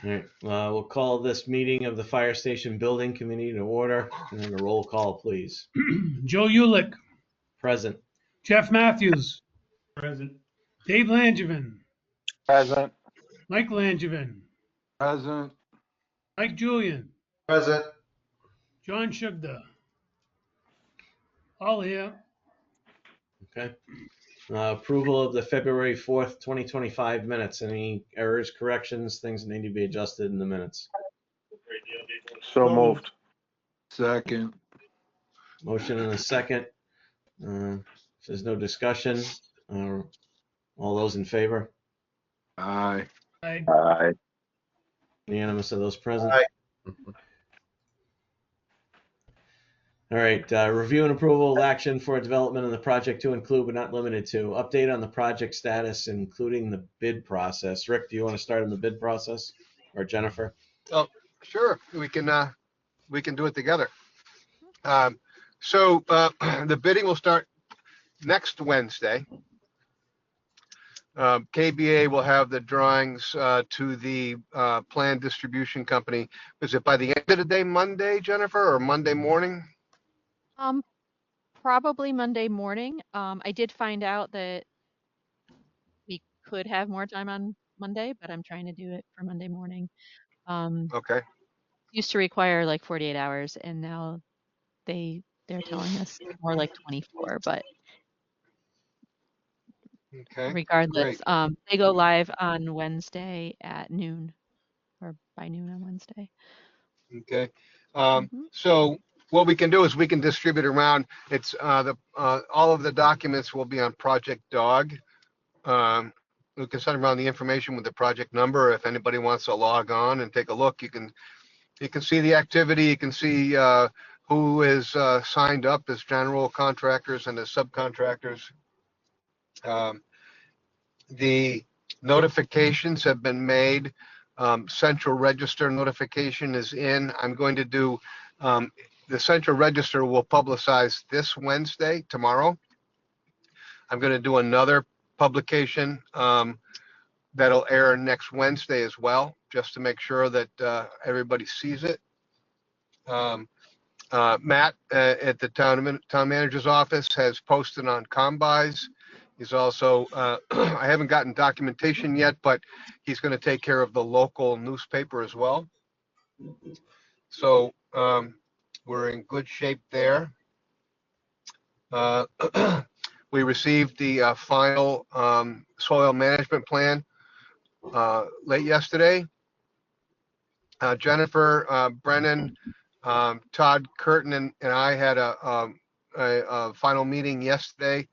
All right, we'll call this meeting of the Fire Station Building Committee to order, and then a roll call, please. Joe Ulick, Present. Jeff Matthews, Present. Dave Langevin, Present. Mike Langevin, Present. Mike Julian, Present. John Shugda. All here. Okay. Approval of the February 4th, 2025 minutes. Any errors, corrections, things that need to be adjusted in the minutes? So moved. Second. Motion and a second. If there's no discussion, all those in favor? Aye. Aye. Aye. Unanimous of those present? Aye. All right, review and approval of action for development of the project to include but not limited to update on the project status, including the bid process. Rick, do you want to start on the bid process, or Jennifer? Oh, sure. We can do it together. So the bidding will start next Wednesday. KBA will have the drawings to the planned distribution company. Is it by the end of the day, Monday, Jennifer, or Monday morning? Probably Monday morning. I did find out that we could have more time on Monday, but I'm trying to do it for Monday morning. Okay. Used to require like 48 hours, and now they're telling us more like 24. But Okay. regardless, they go live on Wednesday at noon, or by noon on Wednesday. Okay. So what we can do is we can distribute around. It's all of the documents will be on Project Dog. We can send around the information with the project number. If anybody wants to log on and take a look, you can see the activity. You can see who is signed up as general contractors and as subcontractors. The notifications have been made. Central Register notification is in. I'm going to do, the Central Register will publicize this Wednesday, tomorrow. I'm going to do another publication that'll air next Wednesday as well, just to make sure that everybody sees it. Matt at the town manager's office has posted on Combis. He's also, I haven't gotten documentation yet, but he's going to take care of the local newspaper as well. So we're in good shape there. We received the final soil management plan late yesterday. Jennifer, Brennan, Todd Curtin, and I had a final meeting yesterday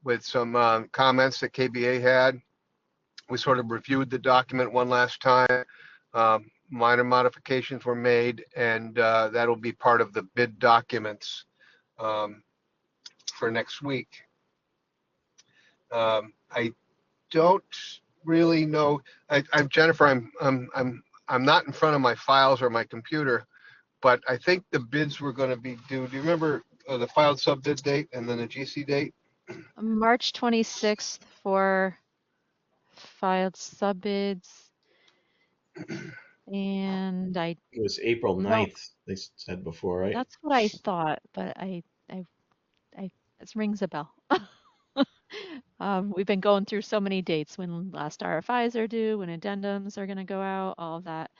with some comments that KBA had. We sort of reviewed the document one last time. Minor modifications were made, and that'll be part of the bid documents for next week. I don't really know. I'm Jennifer. I'm not in front of my files or my computer, but I think the bids were going to be due. Do you remember the filed sub bid date and then the GC date? March 26th for filed subbids, and It was April 9th, they said before, right? that's what I thought, but I this rings a bell. We've been going through so many dates, when last RFIs are due, when addendums are going to go out, all of that.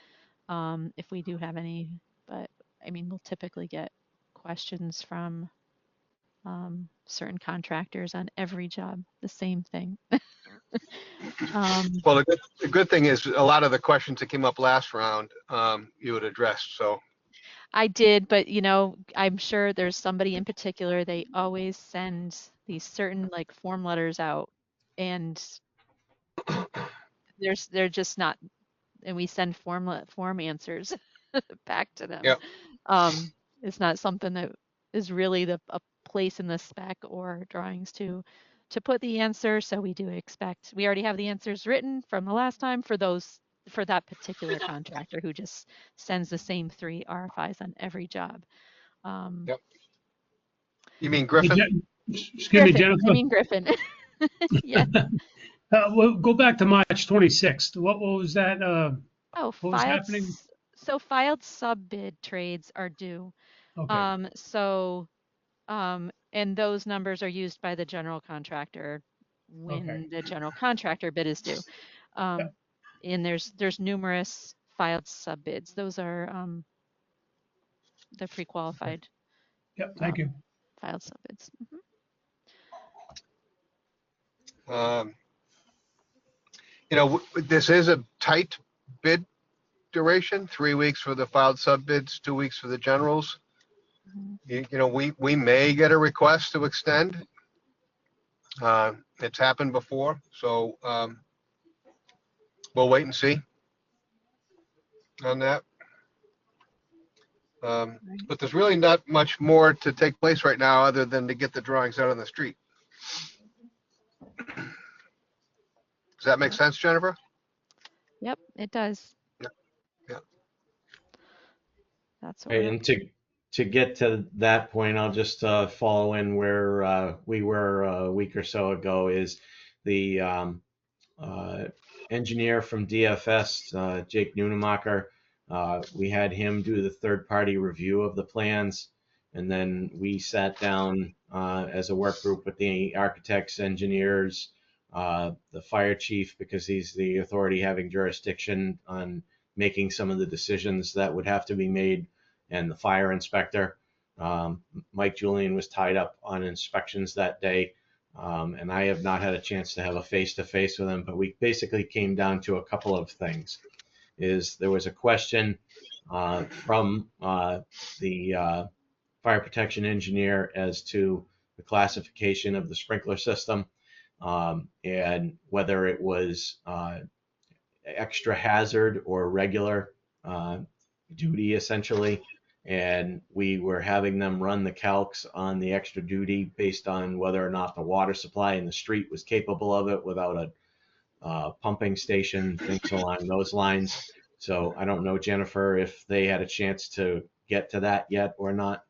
If we do have any, but I mean, we'll typically get questions from certain contractors on every job, the same thing. Well, the good thing is a lot of the questions that came up last round, you had addressed. So I did, but you know, I'm sure there's somebody in particular. They always send these certain like form letters out, and they're just not, and we send form answers back to them. Yep. It's not something that is really a place in the spec or drawings to put the answer. So we do expect, we already have the answers written from the last time for that particular contractor who just sends the same 3 RFIs on every job. Yep. You mean Griffin? Excuse me, Jennifer. I mean Griffin. Yeah. We'll go back to March 26th. What was that? Oh, What was happening? so filed sub-bid trades are due. Okay, And those numbers are used by the general contractor okay. when the general contractor bid is due. Yep, And there's numerous filed sub-bids. Those are the pre-qualified yep, thank you. filed sub-bids. Um, this is a tight bid duration, 3 weeks for the filed sub bids, 2 weeks for the generals. We may get a request to extend. It's happened before, so we'll wait and see on that. But there's really not much more to take place right now other than to get the drawings out on the street. Does that make sense, Jennifer? Yep, it does. Yeah. That's what Right, we're, and to get to that point, I'll just follow in where we were a week or so ago. Is the engineer from DFS, Jake Nunemacher. We had him do the third-party review of the plans, and then we sat down as a work group with the architects, engineers, the fire chief, because he's the authority having jurisdiction on making some of the decisions that would have to be made, and the fire inspector. Mike Julian was tied up on inspections that day. And I have not had a chance to have a face-to-face with him, but we basically came down to a couple of things. There was a question from the fire protection engineer as to the classification of the sprinkler system, and whether it was extra hazard or regular duty, essentially. And we were having them run the calcs on the extra duty based on whether or not the water supply in the street was capable of it without a pumping station, things along those lines. So I don't know, Jennifer, if they had a chance to get to that yet or not.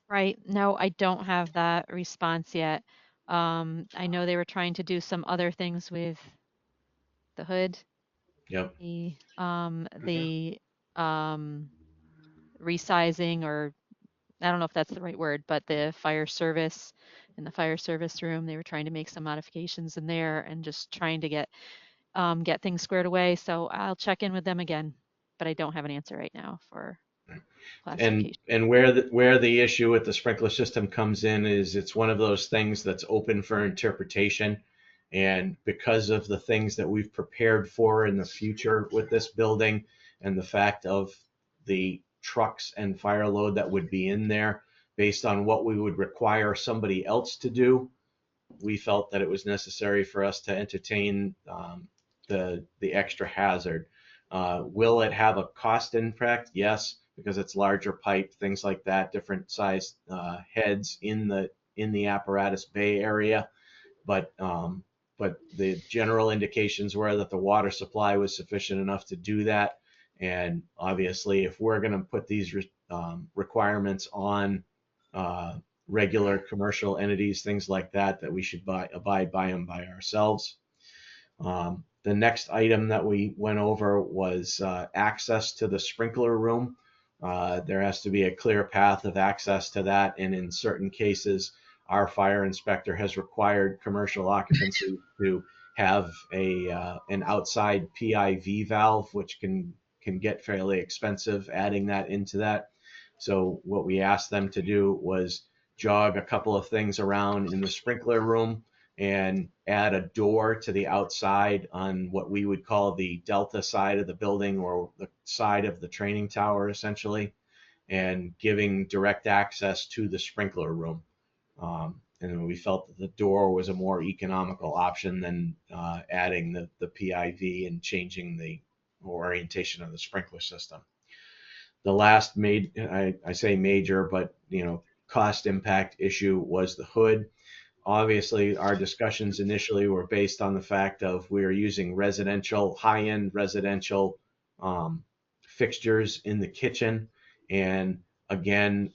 right. No, I don't have that response yet. I know they were trying to do some other things with the hood, Yep. the resizing, or I don't know if that's the right word, but the fire service in the fire service room, they were trying to make some modifications in there and just trying to get things squared away. So I'll check in with them again, but I don't have an answer right now for classification. And where the issue with the sprinkler system comes in is it's one of those things that's open for interpretation. And because of the things that we've prepared for in the future with this building and the fact of the trucks and fire load that would be in there based on what we would require somebody else to do, we felt that it was necessary for us to entertain the extra hazard. Will it have a cost impact? Yes, because it's larger pipe, things like that, different size heads in the apparatus bay area. But the general indications were that the water supply was sufficient enough to do that. And obviously, if we're going to put these requirements on regular commercial entities, things like that, that we should abide by them by ourselves. The next item that we went over was access to the sprinkler room. There has to be a clear path of access to that, and in certain cases, our fire inspector has required commercial occupancy to have an outside PIV valve, which can get fairly expensive adding that into that. So what we asked them to do was jog a couple of things around in the sprinkler room and add a door to the outside on what we would call the delta side of the building, or the side of the training tower, essentially, and giving direct access to the sprinkler room. And we felt that the door was a more economical option than adding the PIV and changing the orientation of the sprinkler system. The last I say major, but cost impact issue was the hood. Obviously, our discussions initially were based on the fact of we are using high-end residential fixtures in the kitchen, and again,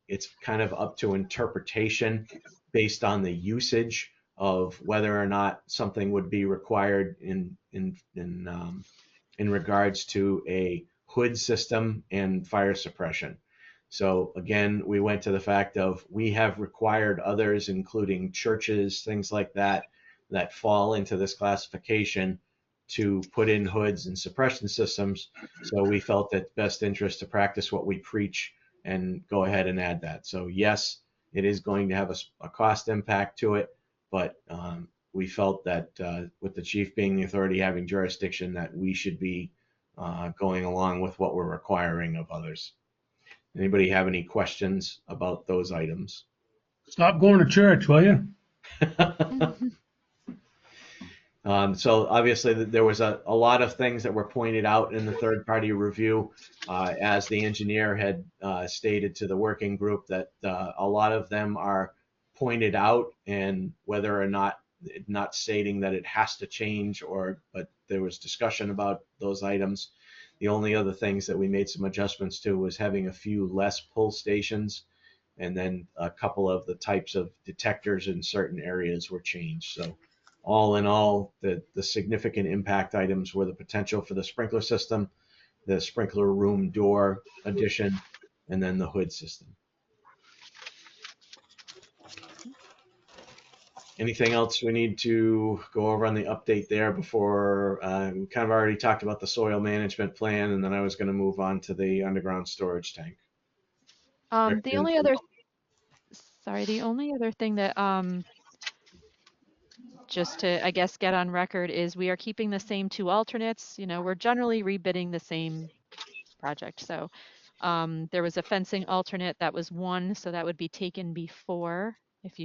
it's kind of up to interpretation based on the usage of whether or not something would be required in in regards to a hood system and fire suppression. So again, we went to the fact of we have required others, including churches, things like that, that fall into this classification to put in hoods and suppression systems. So we felt that best interest to practice what we preach and go ahead and add that. So yes, it is going to have a cost impact to it, but we felt that with the chief being the authority having jurisdiction, that we should be going along with what we're requiring of others. Anybody have any questions about those items? Stop going to church, will you? So obviously there was a lot of things that were pointed out in the third-party review, as the engineer had stated to the working group, that a lot of them are pointed out, and whether or not stating that it has to change, but there was discussion about those items. The only other things that we made some adjustments to was having a few less pull stations, and then a couple of the types of detectors in certain areas were changed. So all in all, the significant impact items were the potential for the sprinkler system, the sprinkler room door addition, and then the hood system. Anything else we need to go over on the update there before we kind of already talked about the soil management plan, and then I was going to move on to the underground storage tank. The only other thing that just to, I guess, get on record is we are keeping the same 2 alternates. You know, we're generally rebidding the same project. So there was a fencing alternate that was 1, so that would be taken before. If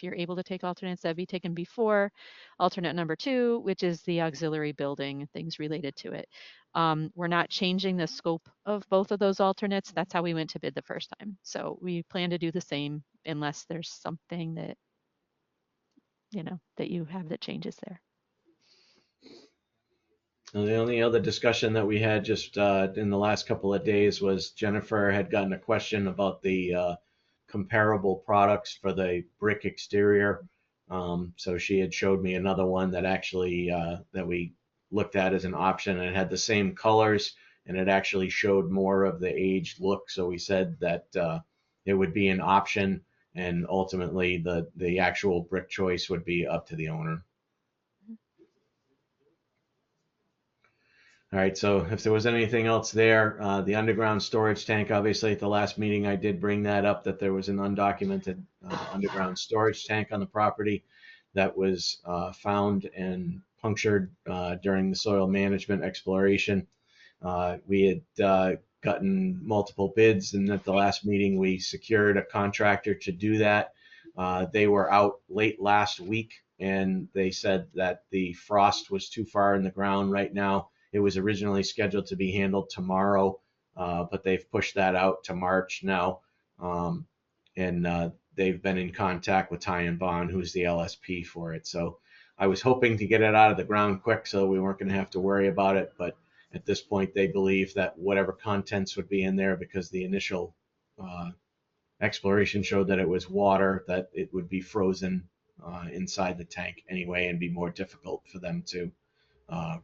you're able to take alternates, that'd be taken before alternate number 2, which is the auxiliary building, things related to it. We're not changing the scope of both of those alternates. That's how we went to bid the first time. So we plan to do the same unless there's something that, you know, that you have that changes there. And the only other discussion that we had just in the last couple of days was Jennifer had gotten a question about the comparable products for the brick exterior. So she had showed me another one that actually that we looked at as an option, and it had the same colors, and it actually showed more of the aged look. So we said that it would be an option, and ultimately the actual brick choice would be up to the owner. All right, so if there was anything else there, the underground storage tank, obviously at the last meeting I did bring that up, that there was an undocumented underground storage tank on the property that was found and punctured during the soil management exploration. We had gotten multiple bids, and at the last meeting we secured a contractor to do that. They were out late last week, and they said that the frost was too far in the ground right now. It was originally scheduled to be handled tomorrow, but they've pushed that out to March now. And they've been in contact with Ty and Bond, who's the LSP for it. So I was hoping to get it out of the ground quick so we weren't going to have to worry about it. But at this point, they believe that whatever contents would be in there, because the initial exploration showed that it was water, that it would be frozen inside the tank anyway and be more difficult for them to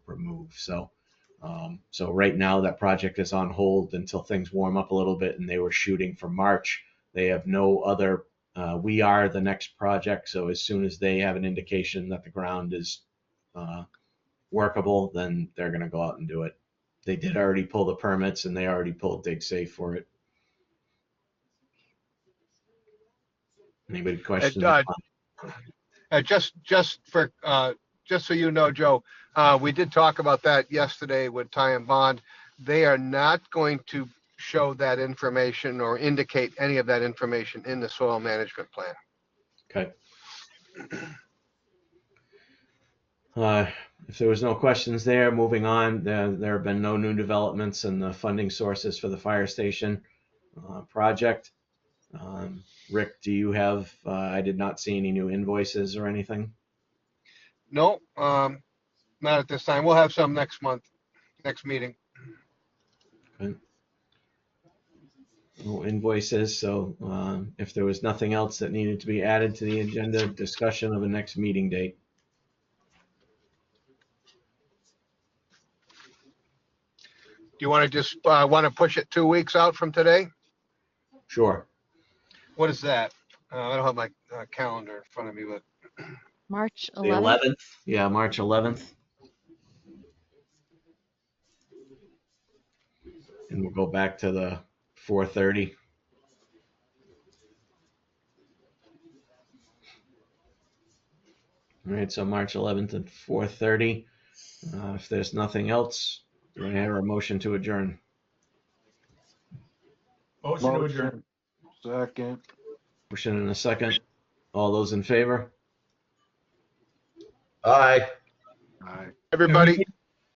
remove. So right now that project is on hold until things warm up a little bit, and they were shooting for March. They have no other, we are the next project. So as soon as they have an indication that the ground is workable, then they're going to go out and do it. They did already pull the permits, and they already pulled DigSafe for it. Anybody questions? Just so you know, Joe, we did talk about that yesterday with Ty and Bond. They are not going to show that information or indicate any of that information in the soil management plan. Okay. If there was no questions there, moving on, there have been no new developments in the funding sources for the fire station project. Rick, do you have, I did not see any new invoices or anything. No, not at this time. We'll have some next month, next meeting. Okay. No invoices. So if there was nothing else that needed to be added to the agenda, discussion of the next meeting date. you want to just, want to push it 2 weeks out from today? Sure. What is that? I don't have my calendar in front of me, but March The 11th. 11th. Yeah, March 11th. And we'll go back to the 4:30. All right, so March 11th at 4:30. If there's nothing else, do I hear a motion to adjourn? Motion to adjourn. Second. Motion in a second. All those in favor? Aye. Aye. everybody,